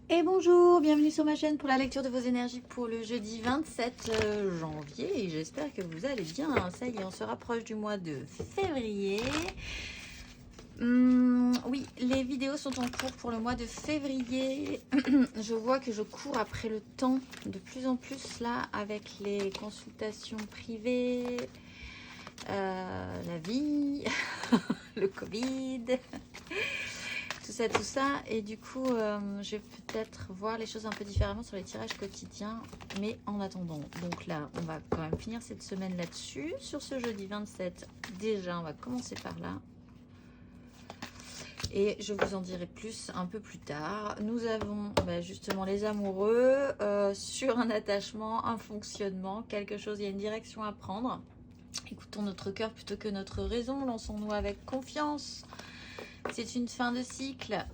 Et bonjour, bienvenue sur ma chaîne pour la lecture de vos énergies pour le jeudi 27 janvier. Et j'espère que vous allez bien. Ça y est, on se rapproche du mois de février. Oui, les vidéos sont en cours pour le mois de février. Je vois que je cours après le temps de plus en plus là avec les consultations privées, la vie, le Covid. Tout ça, et du coup je vais peut-être voir les choses un peu différemment sur les tirages quotidiens, mais en attendant, donc là on va quand même finir cette semaine là-dessus. Sur ce jeudi 27, déjà on va commencer par là et je vous en dirai plus un peu plus tard. Nous avons justement les amoureux sur un attachement, un fonctionnement, quelque chose, il y a une direction à prendre. Écoutons notre cœur plutôt que notre raison, lançons-nous avec confiance. C'est une fin de cycle.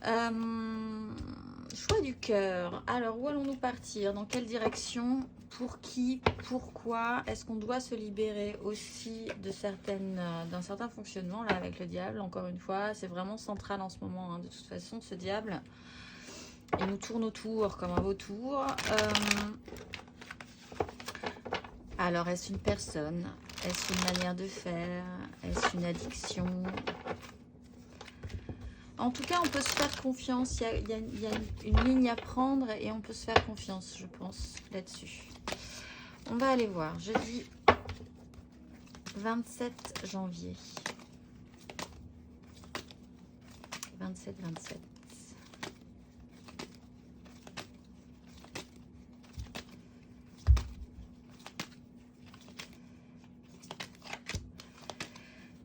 Choix du cœur. Alors, où allons-nous partir? Dans quelle direction? Pour qui? Pourquoi? Est-ce qu'on doit se libérer aussi de d'un certain fonctionnement là avec le diable? Encore une fois, c'est vraiment central en ce moment. De toute façon, ce diable, il nous tourne autour comme un vautour. Alors, est-ce une personne? Est-ce une manière de faire? Est-ce une addiction? En tout cas, on peut se faire confiance. Il y a une ligne à prendre et on peut se faire confiance, je pense, là-dessus. On va aller voir. Jeudi 27 janvier. 27.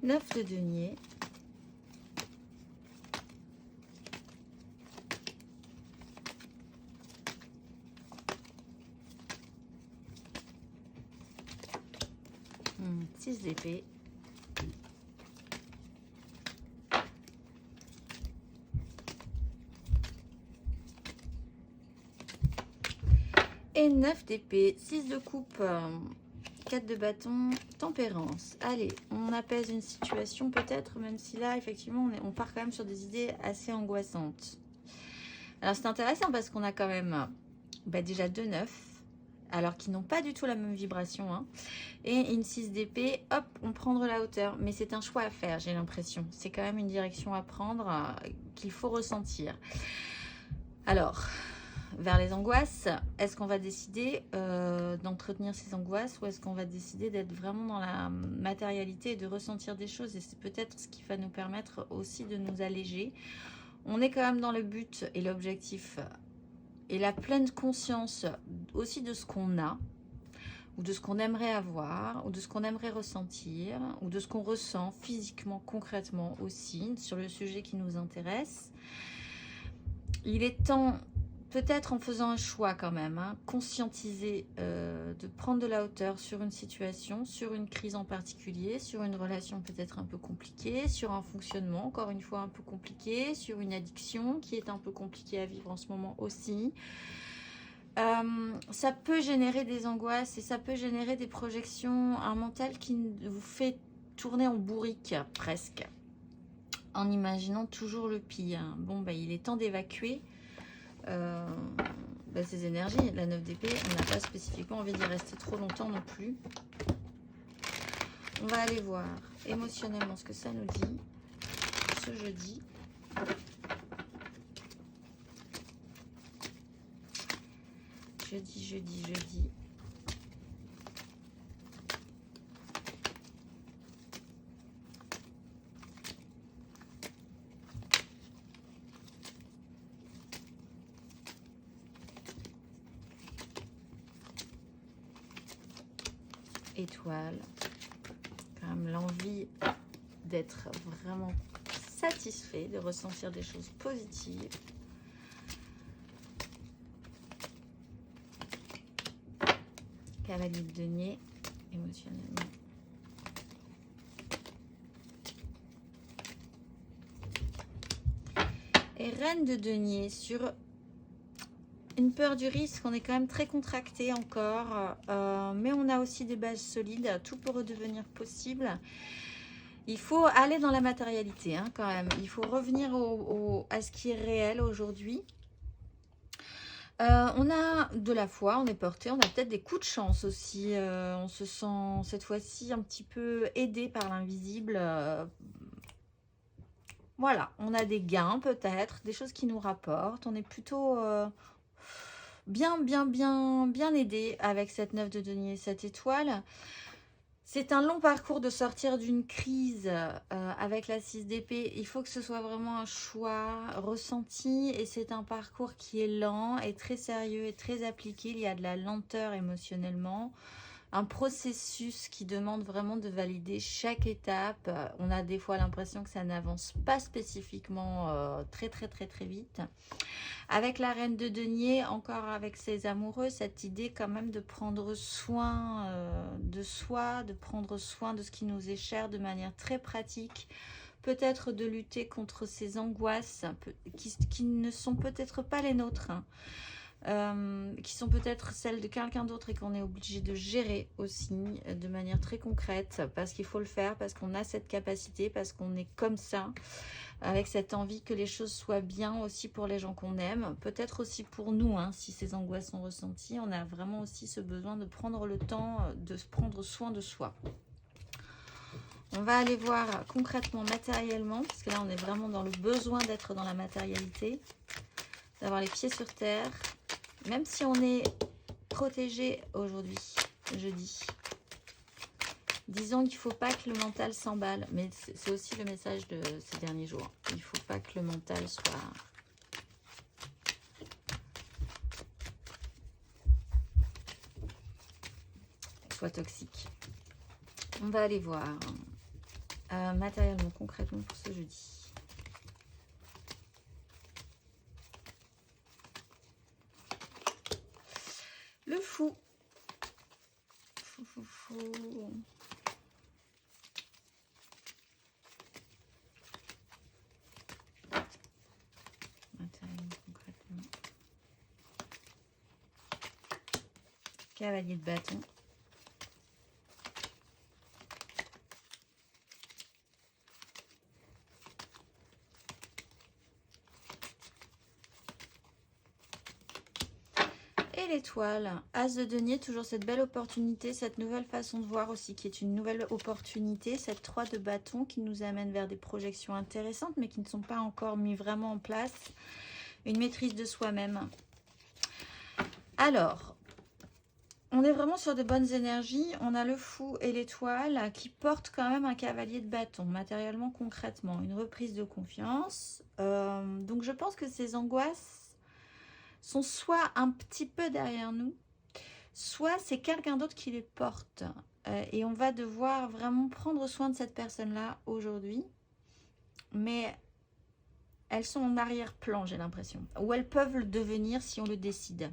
Neuf de denier. Six d'épée. Et 9 d'épée, 6 de coupe, 4 de bâton, tempérance. Allez, on apaise une situation peut-être, même si là, effectivement, on part quand même sur des idées assez angoissantes. Alors, c'est intéressant parce qu'on a quand même déjà 2 9, alors qu'ils n'ont pas du tout la même vibration. Hein. Et une 6 d'épée, hop, on prend de la hauteur. Mais c'est un choix à faire, j'ai l'impression. C'est quand même une direction à prendre qu'il faut ressentir. Alors, vers les angoisses, est-ce qu'on va décider d'entretenir ces angoisses ou est-ce qu'on va décider d'être vraiment dans la matérialité et de ressentir des choses? Et c'est peut-être ce qui va nous permettre aussi de nous alléger. On est quand même dans le but et l'objectif et la pleine conscience aussi de ce qu'on a ou de ce qu'on aimerait avoir ou de ce qu'on aimerait ressentir ou de ce qu'on ressent physiquement, concrètement aussi sur le sujet qui nous intéresse. Il est temps, peut-être en faisant un choix quand même, conscientiser, de prendre de la hauteur sur une situation, sur une crise en particulier, sur une relation peut-être un peu compliquée, sur un fonctionnement encore une fois un peu compliqué, sur une addiction qui est un peu compliquée à vivre en ce moment aussi. Ça peut générer des angoisses et ça peut générer des projections, un mental qui vous fait tourner en bourrique presque, en imaginant toujours le pire. Bon, il est temps d'évacuer ces énergies. La 9 d'épée, on n'a pas spécifiquement envie d'y rester trop longtemps non plus. On va aller voir émotionnellement ce que ça nous dit ce jeudi. Jeudi. Étoile. Quand même l'envie d'être vraiment satisfait, de ressentir des choses positives. Cavalier de denier, émotionnellement. Et reine de denier, sur une peur du risque, on est quand même très contracté encore, mais on a aussi des bases solides, tout peut redevenir possible. Il faut aller dans la matérialité quand même, il faut revenir à ce qui est réel aujourd'hui. On a de la foi, on est porté, on a peut-être des coups de chance aussi. On se sent cette fois-ci un petit peu aidé par l'invisible. Voilà, on a des gains peut-être, des choses qui nous rapportent. On est plutôt bien aidé avec cette 9 de denier, cette étoile. C'est un long parcours de sortir d'une crise avec la 6 d'épée. Il faut que ce soit vraiment un choix ressenti et c'est un parcours qui est lent et très sérieux et très appliqué. Il y a de la lenteur émotionnellement. Un processus qui demande vraiment de valider chaque étape. On a des fois l'impression que ça n'avance pas spécifiquement très vite. Avec la reine de denier, encore avec ses amoureux, cette idée quand même de prendre soin de soi, de prendre soin de ce qui nous est cher de manière très pratique, peut-être de lutter contre ces angoisses qui ne sont peut-être pas les nôtres, hein. Qui sont peut-être celles de quelqu'un d'autre et qu'on est obligé de gérer aussi de manière très concrète parce qu'il faut le faire, parce qu'on a cette capacité, parce qu'on est comme ça, avec cette envie que les choses soient bien aussi pour les gens qu'on aime, peut-être aussi pour nous, hein, si ces angoisses sont ressenties. On a vraiment aussi ce besoin de prendre le temps de se prendre soin de soi. On va aller voir concrètement, matériellement, parce que là on est vraiment dans le besoin d'être dans la matérialité, d'avoir les pieds sur terre, même si on est protégé aujourd'hui, jeudi. Disons qu'il ne faut pas que le mental s'emballe, mais c'est aussi le message de ces derniers jours. Il ne faut pas que le mental soit toxique. On va aller voir matériellement, concrètement pour ce jeudi. Le fou. Fou. Matériellement, concrètement. Cavalier de bâton. Et l'étoile, as de denier, toujours cette belle opportunité, cette nouvelle façon de voir aussi, qui est une nouvelle opportunité, cette 3 de bâton qui nous amène vers des projections intéressantes, mais qui ne sont pas encore mis vraiment en place, une maîtrise de soi-même. Alors, on est vraiment sur de bonnes énergies, on a le fou et l'étoile qui portent quand même un cavalier de bâton, matériellement, concrètement, une reprise de confiance. Donc je pense que ces angoisses sont soit un petit peu derrière nous, soit c'est quelqu'un d'autre qui les porte. Et on va devoir vraiment prendre soin de cette personne-là aujourd'hui. Mais elles sont en arrière-plan, j'ai l'impression. Ou elles peuvent le devenir si on le décide.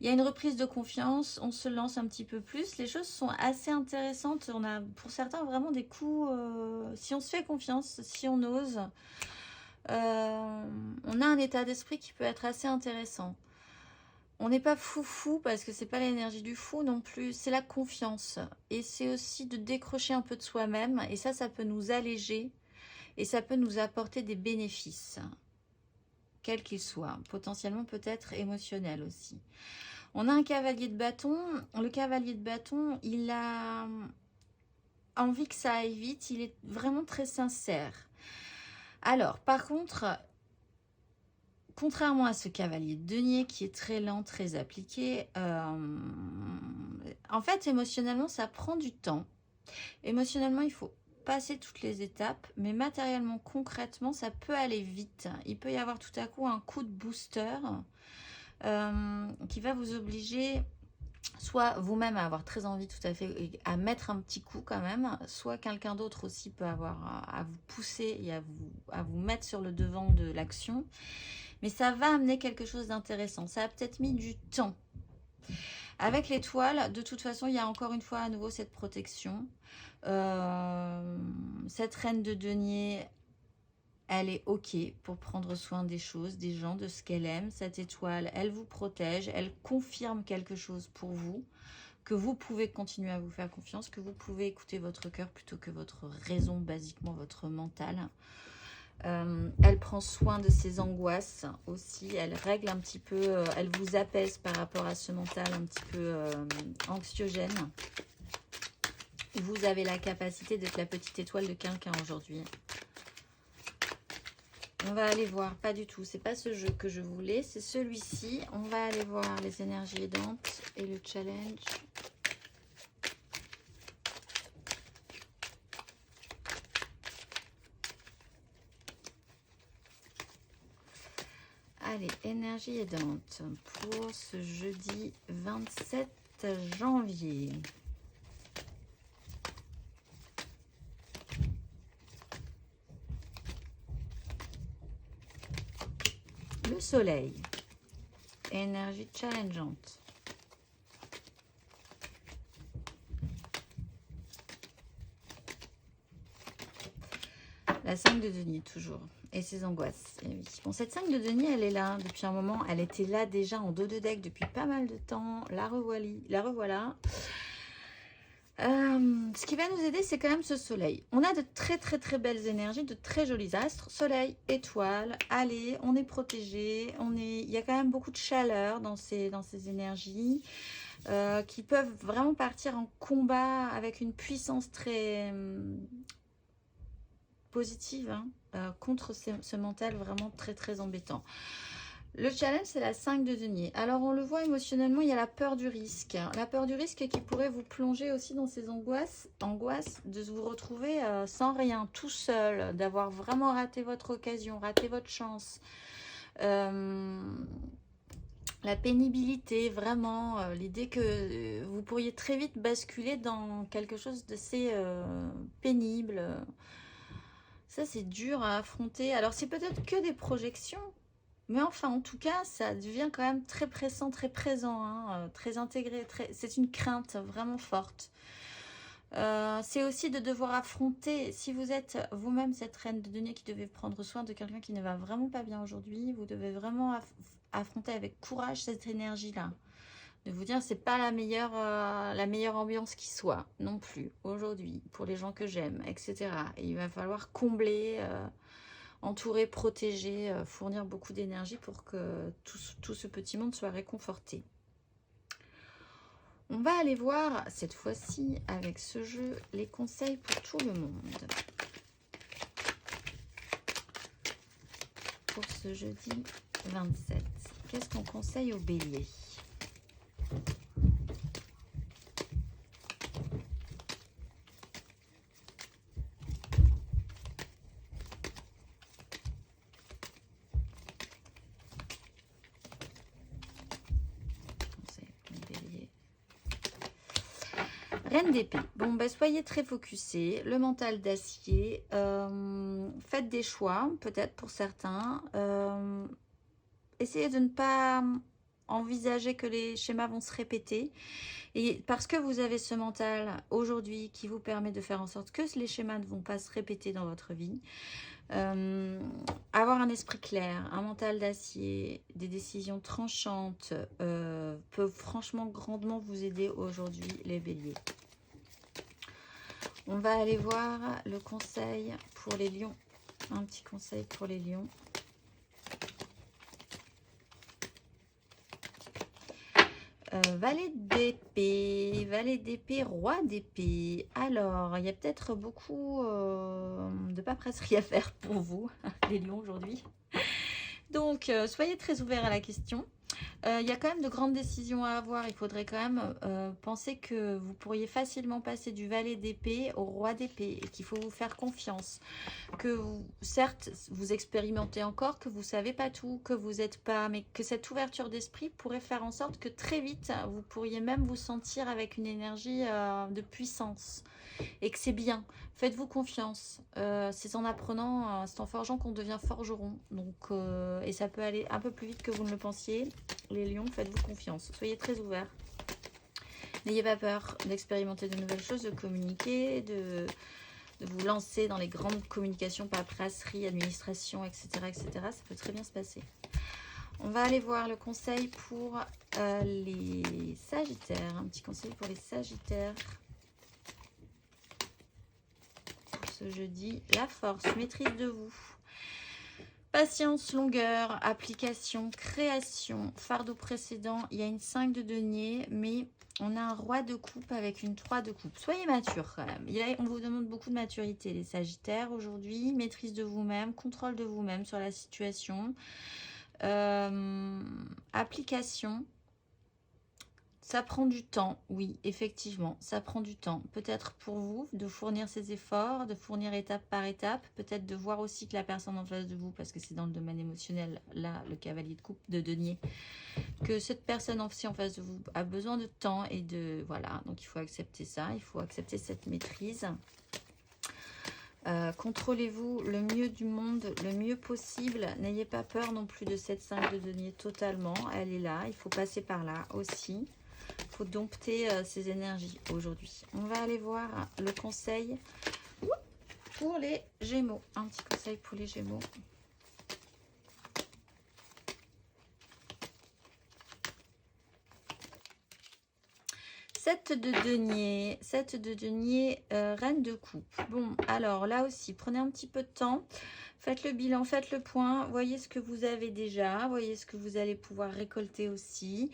Il y a une reprise de confiance, on se lance un petit peu plus. Les choses sont assez intéressantes. On a pour certains vraiment des coups, si on se fait confiance, si on ose, on a un état d'esprit qui peut être assez intéressant. On n'est pas fou parce que c'est pas l'énergie du fou non plus, c'est la confiance. Et c'est aussi de décrocher un peu de soi-même. Et ça peut nous alléger et ça peut nous apporter des bénéfices, quels qu'ils soient, potentiellement peut-être émotionnels aussi. On a un cavalier de bâton. Le cavalier de bâton, il a envie que ça aille vite, il est vraiment très sincère. Alors, par contre, contrairement à ce cavalier de denier qui est très lent, très appliqué, en fait, émotionnellement, ça prend du temps. Émotionnellement, il faut passer toutes les étapes, mais matériellement, concrètement, ça peut aller vite. Il peut y avoir tout à coup un coup de booster qui va vous obliger soit vous-même à avoir très envie tout à fait, à mettre un petit coup quand même, soit quelqu'un d'autre aussi peut avoir à vous pousser et à vous mettre sur le devant de l'action. Mais ça va amener quelque chose d'intéressant. Ça a peut-être mis du temps. Avec l'étoile, de toute façon, il y a encore une fois à nouveau cette protection. Cette reine de denier, elle est OK pour prendre soin des choses, des gens, de ce qu'elle aime. Cette étoile, elle vous protège, elle confirme quelque chose pour vous, que vous pouvez continuer à vous faire confiance, que vous pouvez écouter votre cœur plutôt que votre raison, basiquement votre mental. Elle prend soin de ses angoisses aussi. Elle règle un petit peu, elle vous apaise par rapport à ce mental un petit peu anxiogène. Vous avez la capacité d'être la petite étoile de quelqu'un aujourd'hui. On va aller voir, pas du tout, c'est pas ce jeu que je voulais, c'est celui-ci. On va aller voir les énergies aidantes et le challenge. Allez, énergie aidante pour ce jeudi 27 janvier. Le soleil, énergie challengeante. La 5 de denier toujours, et ses angoisses. Et oui. Bon, cette 5 de denier, elle est là depuis un moment. Elle était là déjà en dos de deck depuis pas mal de temps. La revoilà. Ce qui va nous aider, c'est quand même ce soleil. On a de très très très belles énergies, de très jolis astres. Soleil, étoile, allez, on est protégé. Il y a quand même beaucoup de chaleur dans ces énergies qui peuvent vraiment partir en combat avec une puissance très positive contre ce mental vraiment très très embêtant. Le challenge, c'est la 5 de denier. Alors, on le voit émotionnellement, il y a la peur du risque. La peur du risque qui pourrait vous plonger aussi dans ces angoisses de vous retrouver sans rien, tout seul, d'avoir vraiment raté votre occasion, raté votre chance. La pénibilité, vraiment, l'idée que vous pourriez très vite basculer dans quelque chose d'assez pénible. Ça, c'est dur à affronter. Alors, c'est peut-être que des projections. Mais enfin, en tout cas, ça devient quand même très pressant, très présent, hein, très intégré. C'est une crainte vraiment forte. C'est aussi de devoir affronter, si vous êtes vous-même cette reine de denier qui devait prendre soin de quelqu'un qui ne va vraiment pas bien aujourd'hui, vous devez vraiment affronter avec courage cette énergie-là. De vous dire, c'est pas la meilleure ambiance qui soit, non plus, aujourd'hui, pour les gens que j'aime, etc. Et il va falloir combler... entourer, protéger, fournir beaucoup d'énergie pour que tout ce petit monde soit réconforté. On va aller voir cette fois-ci avec ce jeu les conseils pour tout le monde. Pour ce jeudi 27, qu'est-ce qu'on conseille aux béliers ? Reine d'épée. Bon, bah, soyez très focusés. Le mental d'acier. Faites des choix, peut-être pour certains. Essayez de ne pas envisager que les schémas vont se répéter. Et parce que vous avez ce mental aujourd'hui qui vous permet de faire en sorte que les schémas ne vont pas se répéter dans votre vie. Avoir un esprit clair, un mental d'acier, des décisions tranchantes peuvent franchement grandement vous aider aujourd'hui les béliers. On va aller voir le conseil pour les lions. Un petit conseil pour les lions. Valet d'épée, roi d'épée. Alors, il y a peut-être beaucoup de paperasserie à faire pour vous, les lions, aujourd'hui. Donc, soyez très ouverts à la question. Il y a quand même de grandes décisions à avoir. Il faudrait quand même penser que vous pourriez facilement passer du valet d'épée au roi d'épée et qu'il faut vous faire confiance. Que vous, certes, vous expérimentez encore, que vous ne savez pas tout, que vous n'êtes pas... Mais que cette ouverture d'esprit pourrait faire en sorte que très vite, vous pourriez même vous sentir avec une énergie de puissance. Et que c'est bien. Faites-vous confiance. C'est en apprenant, c'est en forgeant qu'on devient forgeron. Donc, et ça peut aller un peu plus vite que vous ne le pensiez. Les lions, faites-vous confiance. Soyez très ouverts. N'ayez pas peur d'expérimenter de nouvelles choses, de communiquer, de vous lancer dans les grandes communications, paperasserie, administration, etc., etc. Ça peut très bien se passer. On va aller voir le conseil pour les sagittaires. Un petit conseil pour les sagittaires. Ce jeudi, la force, maîtrise de vous. Patience, longueur, application, création, fardeau précédent. Il y a une 5 de denier, mais on a un roi de coupe avec une 3 de coupe. Soyez mature quand même. On vous demande beaucoup de maturité, les Sagittaires, aujourd'hui. Maîtrise de vous-même, contrôle de vous-même sur la situation. Application. Ça prend du temps, oui, effectivement, ça prend du temps. Peut-être pour vous de fournir ces efforts, de fournir étape par étape, peut-être de voir aussi que la personne en face de vous, parce que c'est dans le domaine émotionnel, là, le cavalier de coupe, de denier, que cette personne aussi en face de vous a besoin de temps et de... Voilà, donc il faut accepter ça, il faut accepter cette maîtrise. Contrôlez-vous le mieux du monde, le mieux possible. N'ayez pas peur non plus de cette 5 de denier totalement, elle est là, il faut passer par là aussi. Il faut dompter ces énergies aujourd'hui. On va aller voir le conseil pour les Gémeaux. Un petit conseil pour les Gémeaux. Sept de denier, reine de coupe. Bon, alors là aussi, prenez un petit peu de temps. Faites le bilan, faites le point. Voyez ce que vous avez déjà. Voyez ce que vous allez pouvoir récolter aussi.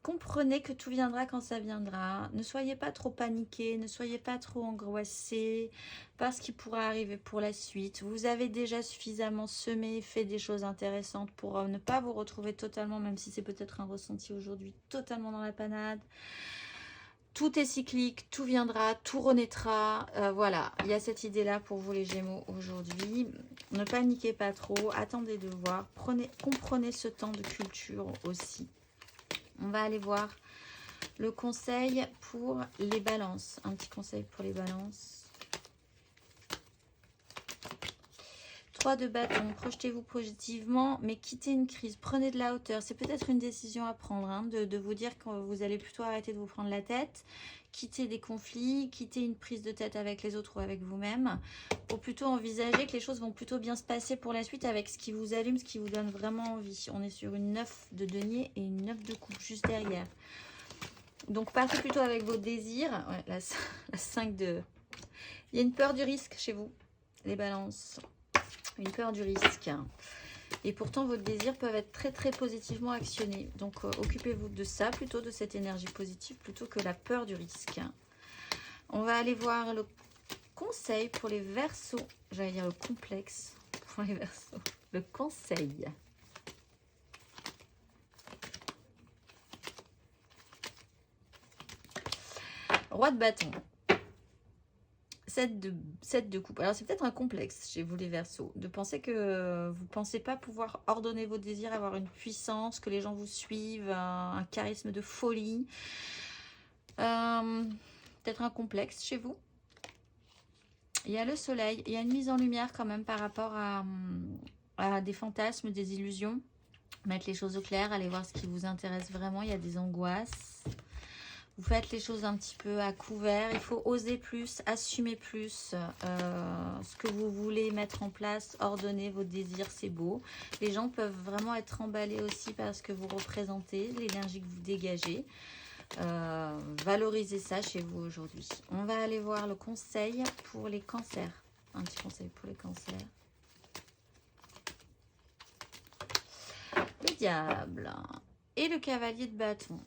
Comprenez que tout viendra quand ça viendra. Ne soyez pas trop paniqués, ne soyez pas trop angoissés par ce qui pourra arriver pour la suite. Vous avez déjà suffisamment semé, fait des choses intéressantes pour ne pas vous retrouver totalement, même si c'est peut-être un ressenti aujourd'hui, totalement dans la panade. Tout est cyclique, tout viendra, tout renaîtra. Voilà, il y a cette idée-là pour vous les Gémeaux aujourd'hui. Ne paniquez pas trop, attendez de voir. Comprenez ce temps de culture aussi. On va aller voir le conseil pour les balances. Un petit conseil pour les balances. 3 de bâton. Projetez-vous positivement, mais quittez une crise. Prenez de la hauteur. C'est peut-être une décision à prendre, hein, de vous dire que vous allez plutôt arrêter de vous prendre la tête. Quitter des conflits, quitter une prise de tête avec les autres ou avec vous-même. Pour plutôt envisager que les choses vont plutôt bien se passer pour la suite avec ce qui vous allume, ce qui vous donne vraiment envie. On est sur une 9 de denier et une 9 de coupe juste derrière. Donc partez plutôt avec vos désirs. Ouais, la 5 de... Il y a une peur du risque chez vous, les balances. Une peur du risque. Et pourtant, vos désirs peuvent être très très positivement actionnés. Donc, occupez-vous de ça, plutôt de cette énergie positive, plutôt que la peur du risque. On va aller voir le conseil pour les Verseaux. J'allais dire le complexe pour les Verseaux. Le conseil. Roi de bâton. 7 de coupe. Alors, c'est peut-être un complexe chez vous, les Verseaux, de penser que vous ne pensez pas pouvoir ordonner vos désirs, avoir une puissance, que les gens vous suivent, un charisme de folie. Peut-être un complexe chez vous. Il y a le soleil. Il y a une mise en lumière quand même par rapport à des fantasmes, des illusions. Mettre les choses au clair, aller voir ce qui vous intéresse vraiment. Il y a des angoisses. Vous faites les choses un petit peu à couvert. Il faut oser plus, assumer plus ce que vous voulez mettre en place, ordonner vos désirs, c'est beau. Les gens peuvent vraiment être emballés aussi par ce que vous représentez, l'énergie que vous dégagez. Valorisez ça chez vous aujourd'hui. On va aller voir le conseil pour les cancers. Un petit conseil pour les cancers. Le diable et le cavalier de bâton.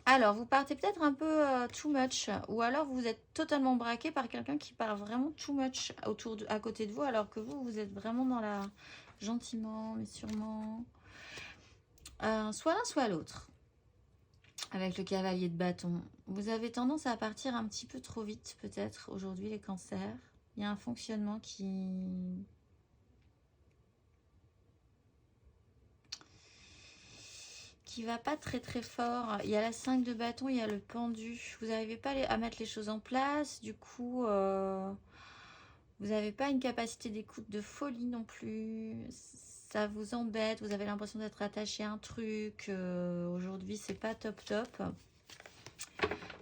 Alors, vous partez peut-être un peu too much, ou alors vous êtes totalement braqué par quelqu'un qui part vraiment too much à côté de vous, alors que vous êtes vraiment dans la... gentiment, mais sûrement... soit l'un, soit l'autre. Avec le cavalier de bâton. Vous avez tendance à partir un petit peu trop vite, peut-être, aujourd'hui, les cancers. Il y a un fonctionnement qui va pas très très fort. Il y a la 5 de bâton, il y a le pendu. Vous n'arrivez pas à mettre les choses en place. Du coup, vous n'avez pas une capacité d'écoute de folie non plus. Ça vous embête. Vous avez l'impression d'être attaché à un truc. Aujourd'hui, c'est pas top top.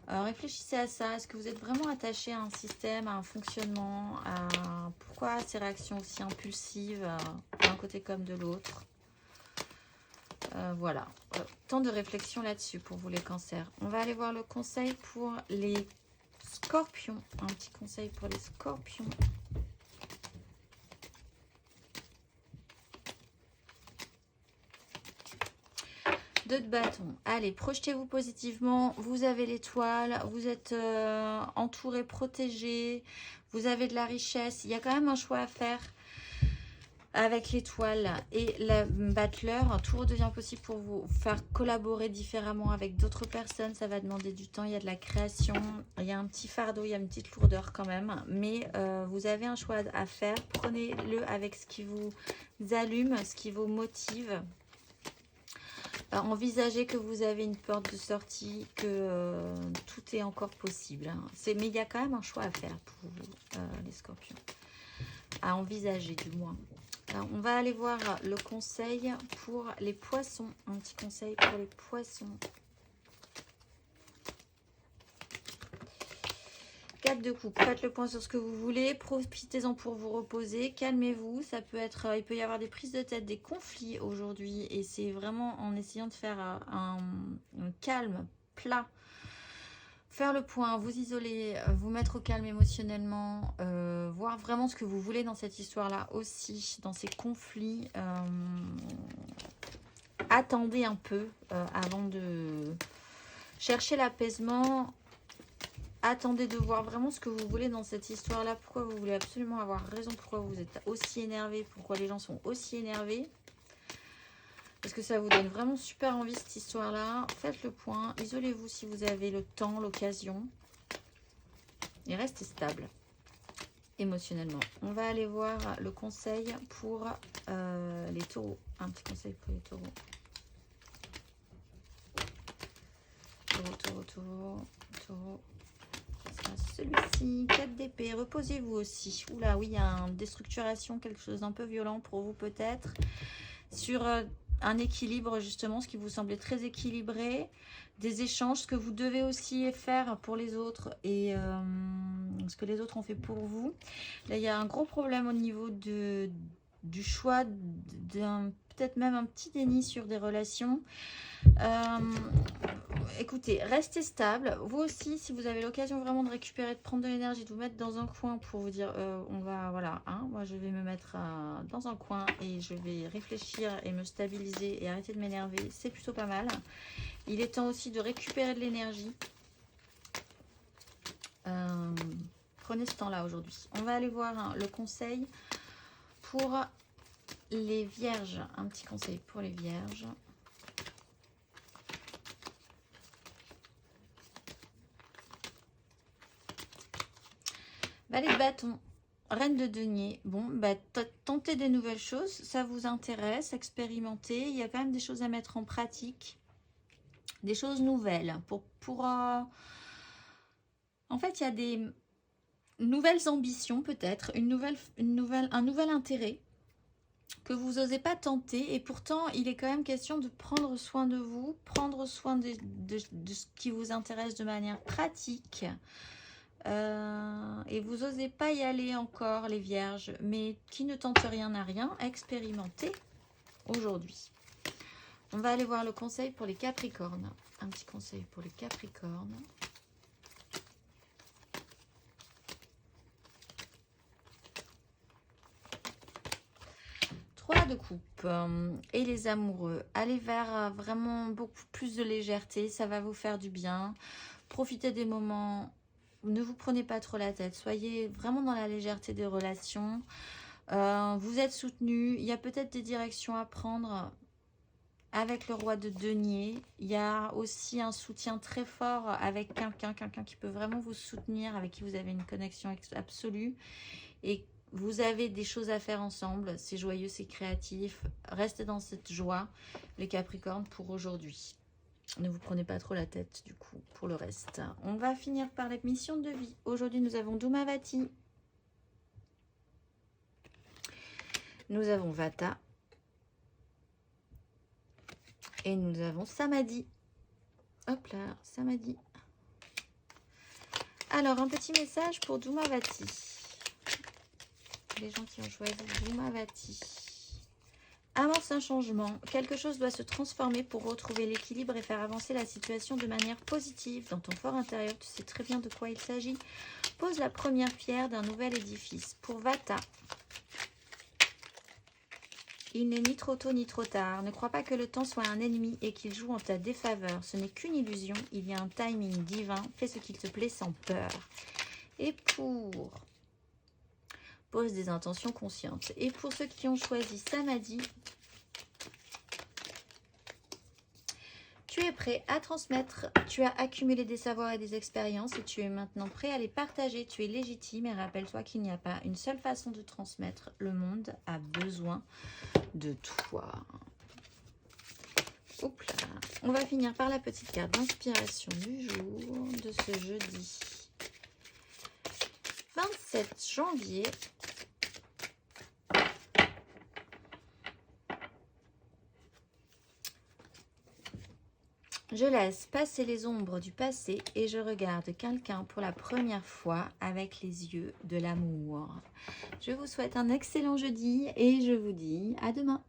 Réfléchissez à ça. Est-ce que vous êtes vraiment attaché à un système, à un fonctionnement, pourquoi ces réactions aussi impulsives d'un côté comme de l'autre? Voilà, temps de réflexion là-dessus pour vous les cancers. On va aller voir le conseil pour les Scorpion, un petit conseil pour les scorpions. Deux de bâton. Allez, projetez-vous positivement. Vous avez l'étoile. Vous êtes entouré, protégé. Vous avez de la richesse. Il y a quand même un choix à faire avec l'étoile et la battleur. Tout redevient possible pour vous faire collaborer différemment avec d'autres personnes. Ça va demander du temps. Il y a de la création. Il y a un petit fardeau. Il y a une petite lourdeur quand même. Mais vous avez un choix à faire. Prenez-le avec ce qui vous allume, ce qui vous motive. Envisagez que vous avez une porte de sortie, que tout est encore possible. Hein. Mais il y a quand même un choix à faire pour vous, les scorpions. À envisager du moins. Alors, on va aller voir le conseil pour les poissons. Un petit conseil pour les poissons. 4 de coupe. Faites le point sur ce que vous voulez. Profitez-en pour vous reposer. Calmez-vous. Ça peut être, il peut y avoir des prises de tête, des conflits aujourd'hui. Et c'est vraiment en essayant de faire un calme plat. Faire le point, vous isoler, vous mettre au calme émotionnellement. Voir vraiment ce que vous voulez dans cette histoire-là aussi. Dans ces conflits. Attendez un peu avant de chercher l'apaisement. Attendez de voir vraiment ce que vous voulez dans cette histoire-là. Pourquoi vous voulez absolument avoir raison. Pourquoi vous êtes aussi énervé. Pourquoi les gens sont aussi énervés. Parce que ça vous donne vraiment super envie cette histoire-là. Faites le point. Isolez-vous si vous avez le temps, l'occasion. Et restez stable émotionnellement. On va aller voir le conseil pour les taureaux. Un petit conseil pour les taureaux. Taureau. Celui-ci, 4 d'épée, reposez-vous aussi. Oula, oui, il y a une déstructuration, quelque chose d'un peu violent pour vous peut-être. Sur un équilibre justement, ce qui vous semblait très équilibré. Des échanges, ce que vous devez aussi faire pour les autres et ce que les autres ont fait pour vous. Là, il y a un gros problème au niveau du choix, peut-être même un petit déni sur des relations. Écoutez, restez stable. Vous aussi, si vous avez l'occasion vraiment de récupérer, de prendre de l'énergie, de vous mettre dans un coin pour vous dire, on va, voilà, hein, moi je vais me mettre dans un coin et je vais réfléchir et me stabiliser et arrêter de m'énerver. C'est plutôt pas mal. Il est temps aussi de récupérer de l'énergie. Prenez ce temps-là aujourd'hui. On va aller voir le conseil pour les vierges. Un petit conseil pour les vierges. Valet de bâton, reine de denier. Bon, bah, tentez des nouvelles choses, ça vous intéresse, expérimentez. Il y a quand même des choses à mettre en pratique, des choses nouvelles. En fait, il y a des nouvelles ambitions peut-être, un nouvel intérêt que vous n'osez pas tenter. Et pourtant, il est quand même question de prendre soin de vous, prendre soin de ce qui vous intéresse de manière pratique. Et vous n'osez pas y aller encore, les vierges, mais qui ne tente rien n'a rien, expérimentez aujourd'hui. On va aller voir le conseil pour les capricornes. Un petit conseil pour les capricornes. Trois de coupe et les amoureux. Allez vers vraiment beaucoup plus de légèreté, ça va vous faire du bien. Profitez des moments. Ne vous prenez pas trop la tête. Soyez vraiment dans la légèreté des relations. Vous êtes soutenu. Il y a peut-être des directions à prendre avec le roi de denier. Il y a aussi un soutien très fort avec quelqu'un qui peut vraiment vous soutenir, avec qui vous avez une connexion absolue. Et vous avez des choses à faire ensemble. C'est joyeux, c'est créatif. Restez dans cette joie, les Capricornes, pour aujourd'hui. Ne vous prenez pas trop la tête du coup pour le reste. On va finir par les missions de vie. Aujourd'hui, nous avons Dhumavati. Nous avons Vata. Et nous avons Samadhi. Hop là, Samadhi. Alors, un petit message pour Dhumavati. Les gens qui ont choisi Dhumavati. Amorce un changement. Quelque chose doit se transformer pour retrouver l'équilibre et faire avancer la situation de manière positive. Dans ton fort intérieur, tu sais très bien de quoi il s'agit. Pose la première pierre d'un nouvel édifice. Pour Vata, il n'est ni trop tôt ni trop tard. Ne crois pas que le temps soit un ennemi et qu'il joue en ta défaveur. Ce n'est qu'une illusion. Il y a un timing divin. Fais ce qu'il te plaît sans peur. Et pour... Pose des intentions conscientes. Et pour ceux qui ont choisi Samadhi, tu es prêt à transmettre, tu as accumulé des savoirs et des expériences et tu es maintenant prêt à les partager. Tu es légitime et rappelle-toi qu'il n'y a pas une seule façon de transmettre. Le monde a besoin de toi. Hop là. On va finir par la petite carte d'inspiration du jour de ce jeudi 27 janvier. Je laisse passer les ombres du passé et je regarde quelqu'un pour la première fois avec les yeux de l'amour. Je vous souhaite un excellent jeudi et je vous dis à demain.